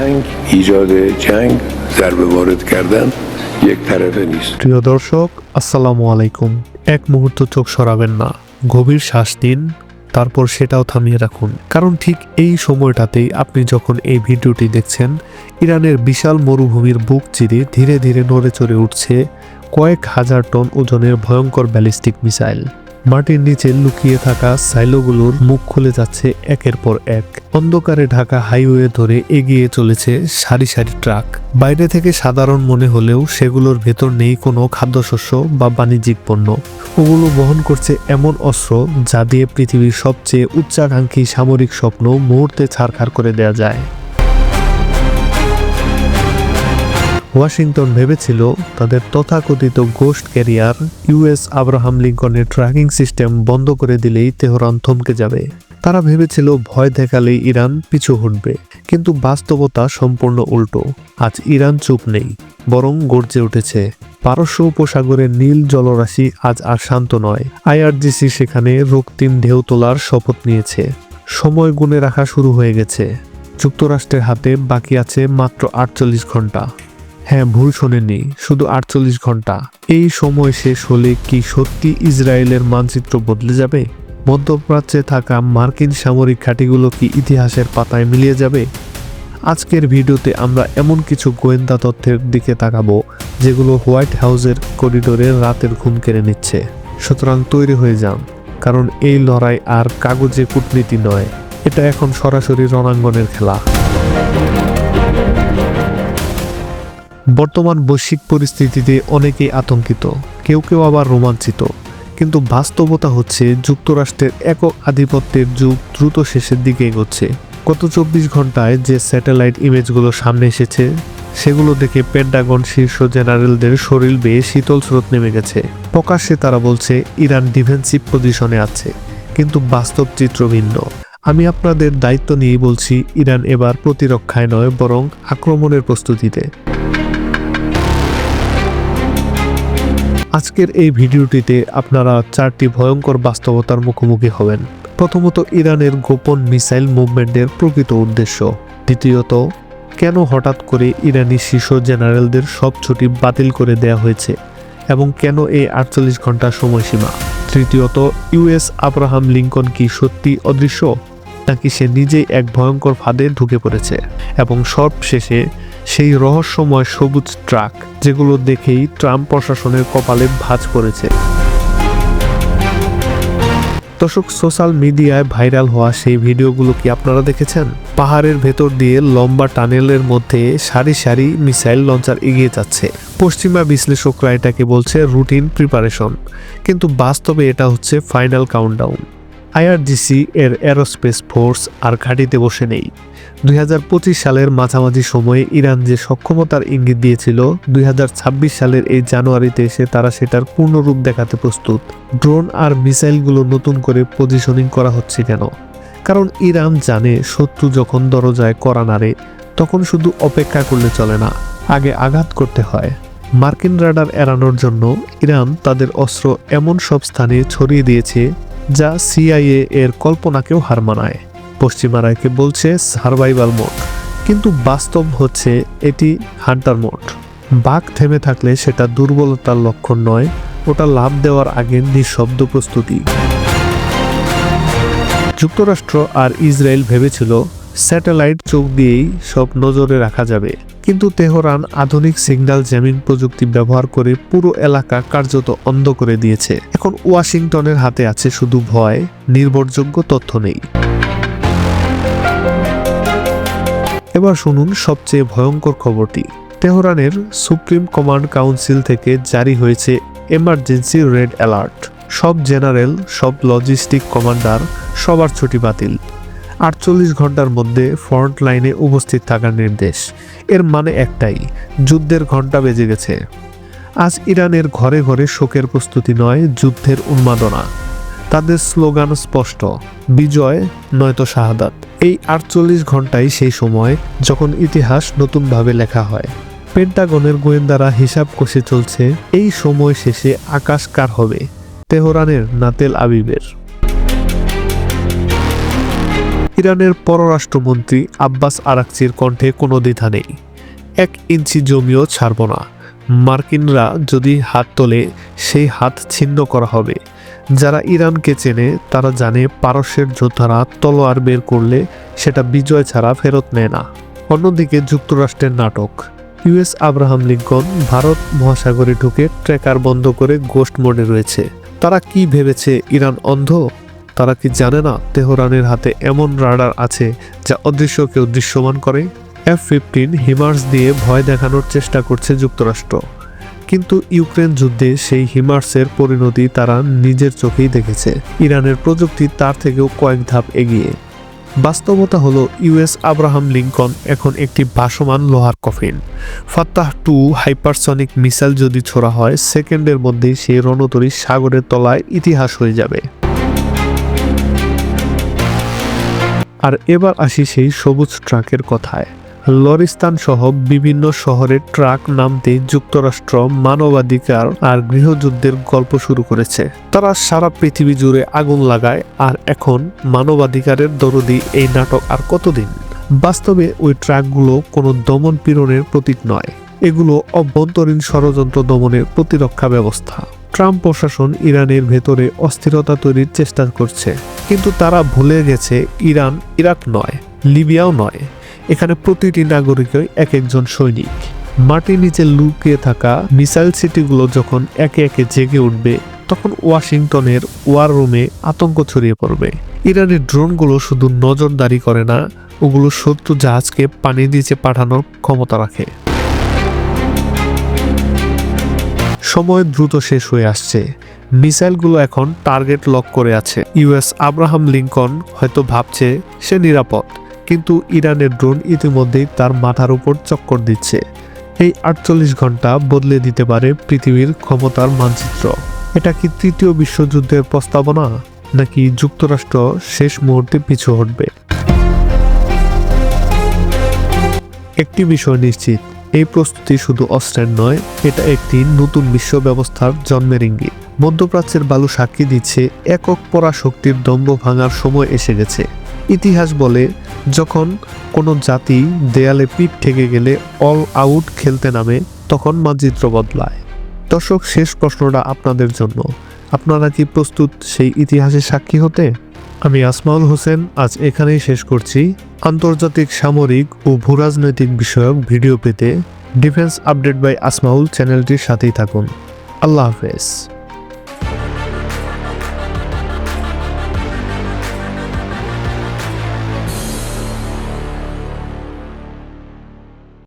جنگ ایجاد جنگ ضربه وارد کردن یک طرفه نیست প্রিয় দর্শক আসসালামু আলাইকুম এক মুহূর্ত চোখ সরাবেন না গভীর শ্বাস নিন তারপর সেটাও থামিয়ে রাখুন কারণ ঠিক এই সময়টাতেই আপনি যখন এই ভিডিওটি দেখছেন ইরানের বিশাল মরুভূমির বুক চিরে ধীরে ধীরে নড়ে চড়ে উঠছে কয়েক হাজার টন ওজনের ভয়ঙ্কর ব্যালিস্টিক মিসাইল মাটির নিচে লুকিয়ে থাকা সাইলোগুলোর মুখ খুলে যাচ্ছে একের পর এক অন্ধকারে ঢাকা হাইওয়ে ধরে এগিয়ে চলেছে সারি সারি ট্রাক বাইরে থেকে সাধারণ মনে হলেও সেগুলোর ভেতর নেই কোনো খাদ্যশস্য বা বাণিজ্যিক পণ্য ওগুলো বহন করছে এমন অস্ত্র যা দিয়ে পৃথিবীর সবচেয়ে উচ্চাকাঙ্ক্ষী সামরিক স্বপ্ন মুহূর্তে ছারখার করে দেয়া যায় ওয়াশিংটন ভেবেছিল তাদের তথাকথিত গোস্ট ক্যারিয়ার ইউএস আব্রাহাম লিঙ্কনের ট্র্যাকিং সিস্টেম বন্ধ করে দিলেই তেহরান থমকে যাবে তারা ভেবেছিল ভয় দেখালেই ইরান পিছু হটবে কিন্তু বাস্তবতা সম্পূর্ণ উল্টো আজ ইরান চুপ নেই বরং গর্জে উঠেছে পারস্য উপসাগরের নীল জলরাশি আজ আর শান্ত নয় আইআরজিসি সেখানে রক্তিম ঢেউ তোলার শপথ নিয়েছে সময় গুণে রাখা শুরু হয়ে গেছে যুক্তরাষ্ট্রের হাতে বাকি আছে মাত্র 48 ঘন্টা হ্যাঁ ভুল শোনেননি শুধু 48 ঘন্টা এই সময় শেষ হলে কি সত্যি ইসরায়েলের মানচিত্র বদলে যাবে মধ্যপ্রাচ্যে থাকা মার্কিন সামরিক ঘাঁটিগুলো কি ইতিহাসের পাতায় মিলিয়ে যাবে আজকের ভিডিওতে আমরা এমন কিছু গোয়েন্দা তথ্যের দিকে তাকাবো যেগুলো হোয়াইট হাউসের করিডোরে রাতের ঘুম কেড়ে নিচ্ছে সুতরাং তৈরি হয়ে যান কারণ এই লড়াই আর কাগজে কূটনীতি নয় এটা এখন সরাসরি রণাঙ্গনের খেলা বর্তমান বৈশ্বিক পরিস্থিতিতে অনেকেই আতঙ্কিত কেউ কেউ আবার রোমাঞ্চিত কিন্তু বাস্তবতা হচ্ছে যুক্তরাষ্ট্রের একক আধিপত্যের যুগ দ্রুত শেষের দিকে এগোচ্ছে গত 24 ঘন্টায় যে স্যাটেলাইট ইমেজগুলো সামনে এসেছে সেগুলো দেখে পেন্টাগন শীর্ষ জেনারেলদের শরীর বেয়ে শীতল স্রোত নেমে গেছে প্রকাশ্যে তারা বলছে ইরান ডিফেন্সিভ পজিশনে আছে কিন্তু বাস্তব চিত্র ভিন্ন আমি আপনাদের দায়িত্ব নিয়ে বলছি ইরান এবার প্রতিরক্ষায় নয় বরং আক্রমণের প্রস্তুতিতে আজকের এই ভিডিওটিতে আপনারা 4টি ভয়ঙ্কর বাস্তবতার মুখোমুখি হবেন প্রথমত ইরানের গোপন মিসাইল মুভমেন্টের প্রকৃত উদ্দেশ্য দ্বিতীয়ত কেন হঠাৎ করে ইরানি শীর্ষ জেনারেলদের সব ছুটি বাতিল করে দেয়া হয়েছে এবং কেন এই 48 ঘন্টার সময়সীমা তৃতীয়ত ইউএস আব্রাহাম লিঙ্কন কি সত্যি অদৃশ্য নাকি সে নিজেই এক ভয়ঙ্কর ফাঁদে ঢুকে পড়েছে এবং সবশেষে সেই রহস্যময় সবুজ ট্রাক যেগুলো দেখেই ট্রাম্প প্রশাসনের কপালে ভাঁজ পড়েছে দর্শক সোশ্যাল মিডিয়ায় ভাইরাল হওয়া সেই ভিডিওগুলো কি আপনারা দেখেছেন পাহাড়ের ভেতর দিয়ে লম্বা টানেলের মধ্যে সারি সারি মিসাইল লঞ্চার এগিয়ে যাচ্ছে পশ্চিমা বিশ্লেষকরা এটাকে বলছে রুটিন প্রিপারেশন কিন্তু বাস্তবে এটা হচ্ছে ফাইনাল কাউন্টডাউন আইআরজিসি এর এরোস্পেস ফোর্স আর ঘাঁটিতে বসে নেই 2025 সালের মাঝামাঝি সময়ে ইরান যে সক্ষমতার ইঙ্গিত দিয়েছিল 2026 সালের এই জানুয়ারিতে এসে তারা সেটার পূর্ণরূপ দেখাতে প্রস্তুত ড্রোন আর মিসাইলগুলো নতুন করে পজিশনিং করা হচ্ছে কেন কারণ ইরান জানে শত্রু যখন দরজায় কড়া নাড়ে তখন শুধু অপেক্ষা করলে চলে না আগে আঘাত করতে হয় মার্কিন রাডার এড়ানোর জন্য ইরান তাদের অস্ত্র এমন সব স্থানে ছড়িয়ে দিয়েছে যা সিআইএ এর কল্পনাকেও হার মানায় পশ্চিমারা একে বলছে সার্ভাইভাল মোড কিন্তু বাস্তব হচ্ছে এটি হান্টার মোড বাঘ থেমে থাকলে সেটা দুর্বলতার লক্ষণ নয় ওটা লাভ দেওয়ার আগে নিঃশব্দ প্রস্তুতি যুক্তরাষ্ট্র আর ইসরায়েল ভেবেছিল স্যাটেলাইট চোখ দিয়েই সব নজরে রাখা যাবে কিন্তু তেহরান আধুনিক সিগন্যাল জ্যামিং প্রযুক্তি ব্যবহার করে পুরো এলাকা কার্যত অন্ধ করে দিয়েছে এখন ওয়াশিংটনের হাতে আছে শুধু ভয় নির্ভরযোগ্য তথ্য নেই এবার শুনুন সবচেয়ে ভয়ঙ্কর খবরটি তেহরানের সুপ্রিম কমান্ড কাউন্সিল থেকে জারি হয়েছে এমার্জেন্সি রেড অ্যালার্ট সব জেনারেল সব লজিস্টিক কমান্ডার সবার ছুটি বাতিল 48 ঘন্টার মধ্যে ফ্রন্ট লাইনে উপস্থিত থাকার নির্দেশ এর মানে একটাই যুদ্ধের ঘন্টা বেজে গেছে আজ ইরানের ঘরে ঘরে শোকের প্রস্তুতি নয় যুদ্ধের উন্মাদনা তাদের স্লোগান স্পষ্ট বিজয় নয়তো শাহাদাত এই 48 ঘন্টাই সেই সময় যখন ইতিহাস নতুনভাবে লেখা হয় পেন্টাগনের গোয়েন্দারা হিসাব কষে চলছে এই সময় শেষে আকাশ কার হবে তেহরানের না তেল আবিবের ইরানের পররাষ্ট্রমন্ত্রী আব্বাস আরাকচির কণ্ঠে কোনো দ্বিধা নেই। 1 ইঞ্চি জমিও ছাড়ব না। মার্কিনরা যদি হাত তোলে সেই হাত ছিন্ন করা হবে। যারা ইরানকে চেনে তারা জানে পারস্যের যোদ্ধারা তলোয়ার বের করলে সেটা বিজয় ছাড়া ফেরত নেয় না। অন্যদিকে যুক্তরাষ্ট্রের নাটক। ইউএস আব্রাহাম লিঙ্কন ভারত মহাসাগরে ঢুকে ট্র্যাকার বন্ধ করে গোস্ট মোডে রয়েছে। তারা কি ভেবেছে ইরান অন্ধ? তারা কি জানে না তেহরানের হাতে এমন রাডার আছে যা অদৃশ্যকে দৃশ্যমান করে? F-15 হিমার্স দিয়ে ভয় দেখানোর চেষ্টা করছে যুক্তরাষ্ট্র, কিন্তু ইউক্রেন যুদ্ধে সেই হিমার্সের পরিণতি তারা নিজের চোখেই দেখেছে। ইরানের প্রযুক্তি তার থেকেও কয়েক ধাপ এগিয়ে। বাস্তবতা হলো ইউএস আব্রাহাম লিঙ্কন এখন একটি ভাসমান লোহার কফিন। ফাত্তাহ-2 হাইপারসনিক মিসাইল যদি ছোড়া হয়, সেকেন্ডের মধ্যেই সেই রণতরী সাগরের তলায় ইতিহাস হয়ে যাবে। আর এবার আসি সেই সবুজ ট্রাকের কথায়। লরিস্তান সহ বিভিন্ন শহরে ট্রাক নামতে যুক্তরাষ্ট্র মানবাধিকার আর গৃহযুদ্ধের গল্প শুরু করেছে। তারা সারা পৃথিবী জুড়ে আগুন লাগায়, আর এখন মানবাধিকারের দরদি এই নাটক আর কতদিন? বাস্তবে ওই ট্রাকগুলো কোনো দমন পীড়নের প্রতীক নয়, এগুলো অভ্যন্তরীণ ষড়যন্ত্র দমনের প্রতিরক্ষা ব্যবস্থা। ট্রাম্প প্রশাসন ইরানের ভেতরে অস্থিরতা তৈরির চেষ্টা করছে, কিন্তু তারা ভুলে গেছে ইরান ইরাক নয়, লিবিয়াও নয়। এখানে প্রতিটি নাগরিকই এক একজন সৈনিক। মাটির নিচে লুকিয়ে থাকা মিসাইল সিটিগুলো যখন একে একে জেগে উঠবে, তখন ওয়াশিংটনের ওয়ার রুমে আতঙ্ক ছড়িয়ে পড়বে। ইরানের ড্রোনগুলো শুধু নজরদারি করে না, ওগুলো শত্রু জাহাজকে পানির নিচে পাঠানোর ক্ষমতা রাখে। সময় দ্রুত শেষ হয়ে আসছে। মিসাইলগুলো এখন টার্গেট লক করে আছে। ইউএস আব্রাহাম লিঙ্কন হয়তো ভাবছে সে নিরাপদ, কিন্তু ইরানের ড্রোন ইতিমধ্যেই তার মাথার উপর চক্কর দিচ্ছে। এই 48 ঘন্টা বদলে দিতে পারে পৃথিবীর ক্ষমতার মানচিত্র। এটা কি তৃতীয় বিশ্বযুদ্ধের প্রস্তাবনা, নাকি যুক্তরাষ্ট্র শেষ মুহূর্তে পিছু হটবে? একটি বিষয় নিশ্চিত, এই প্রস্তুতি শুধু অস্ত্রের নয়, এটা একটি নতুন বিশ্ব ব্যবস্থার জন্মের ইঙ্গিত। মধ্যপ্রাচ্যের বালু সাক্ষী দিচ্ছে একক পরাশক্তির দম্ভ ভাঙার সময় এসে গেছে। ইতিহাস বলে, যখন কোনো জাতি দেয়ালে পিঠ ঠেকে গেলে অল আউট খেলতে নামে, তখন মানচিত্র বদলায়। দর্শক, শেষ প্রশ্নটা আপনাদের জন্য। আপনারা কি প্রস্তুত সেই ইতিহাসের সাক্ষী হতে? আমি আসমাউল হোসেন আজ এখানেই শেষ করছি। আন্তর্জাতিক সামরিক ও ভূরাজনৈতিক বিষয়ক ভিডিও পেতে ডিফেন্স আপডেট বাই আসমাউল চ্যানেলটির সাথেই থাকুন। আল্লাহ হাফেজ।